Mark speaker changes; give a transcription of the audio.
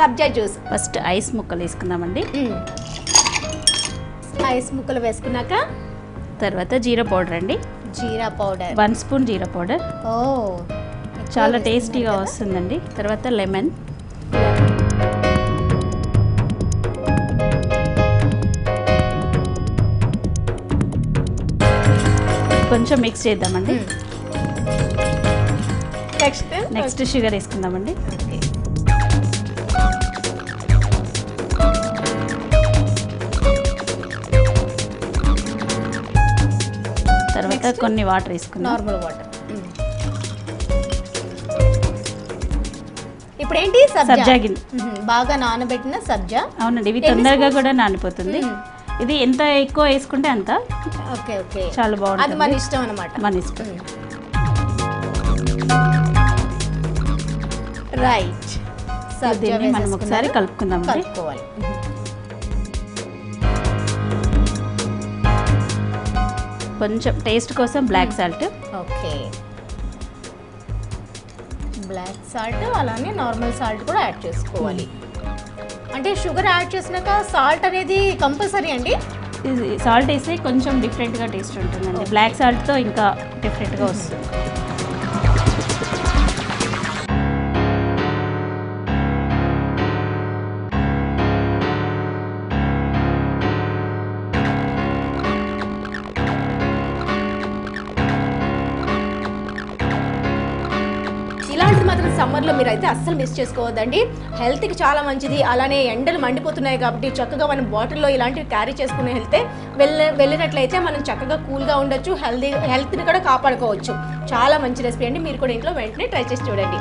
Speaker 1: సబ్జా juice.
Speaker 2: First ice ముక్కలు వేసుకుందామండి.
Speaker 1: Ice ముక్కలు వేసుకున్నాక
Speaker 2: తర్వాత జీరా పౌడర్ అండి.
Speaker 1: జీరా పౌడర్
Speaker 2: 1 స్పూన్ జీరా పౌడర్.
Speaker 1: ఓ
Speaker 2: చాలా టేస్టీగా వస్తుందండి. తర్వాత లెమన్, కొంచెం మిక్స్ చేద్దామండి. నెక్స్ట్ షుగర్ వేసుకుందామండి. తర్వాత కొన్ని వాటర్ వేసుకుందాం,
Speaker 1: నార్మల్ వాటర్. ఇప్పుడు ఏంటి
Speaker 2: సబ్జా గింజ
Speaker 1: బాగా నానబెట్టిన సబ్జా.
Speaker 2: అవునండి, ఇవి తొందరగా కూడా నానిపోతుంది. ఇది ఎంత ఎక్కువ వేసుకుంటే అంత
Speaker 1: ఓకే ఓకే
Speaker 2: చాలా బాగుంటుంది.
Speaker 1: అది మన ఇష్టం అన్నమాట.
Speaker 2: మన ఇష్టం.
Speaker 1: రైట్,
Speaker 2: దీన్ని మనం ఒకసారి కలుపుకుందాం.
Speaker 1: కలుపుకోవాలి.
Speaker 2: కొంచెం టేస్ట్ కోసం black salt.
Speaker 1: Okay, black salt అలానే నార్మల్ సాల్ట్ కూడా యాడ్ చేసుకోవాలి. అంటే షుగర్ యాడ్ చేసినాక సాల్ట్ అనేది కంపల్సరీ అండి.
Speaker 2: సాల్ట్ వేస్తే కొంచెం డిఫరెంట్గా టేస్ట్ ఉంటుందండి. బ్లాక్ సాల్ట్తో ఇంకా డిఫరెంట్గా వస్తుంది.
Speaker 1: ఇలాంటిది మాత్రం సమ్మర్లో మీరు అయితే అస్సలు మిస్ చేసుకోవద్దండి. హెల్త్కి చాలా మంచిది. అలానే ఎండలు మండిపోతున్నాయి కాబట్టి చక్కగా మనం బాటిల్లో ఇలాంటివి క్యారీ చేసుకుని వెళ్ళినట్లయితే మనం చక్కగా కూల్గా ఉండొచ్చు, హెల్త్ని కూడా కాపాడుకోవచ్చు. చాలా మంచి రెసిపీ అండి. మీరు కూడా ఇంట్లో వెంటనే ట్రై చేసి చూడండి.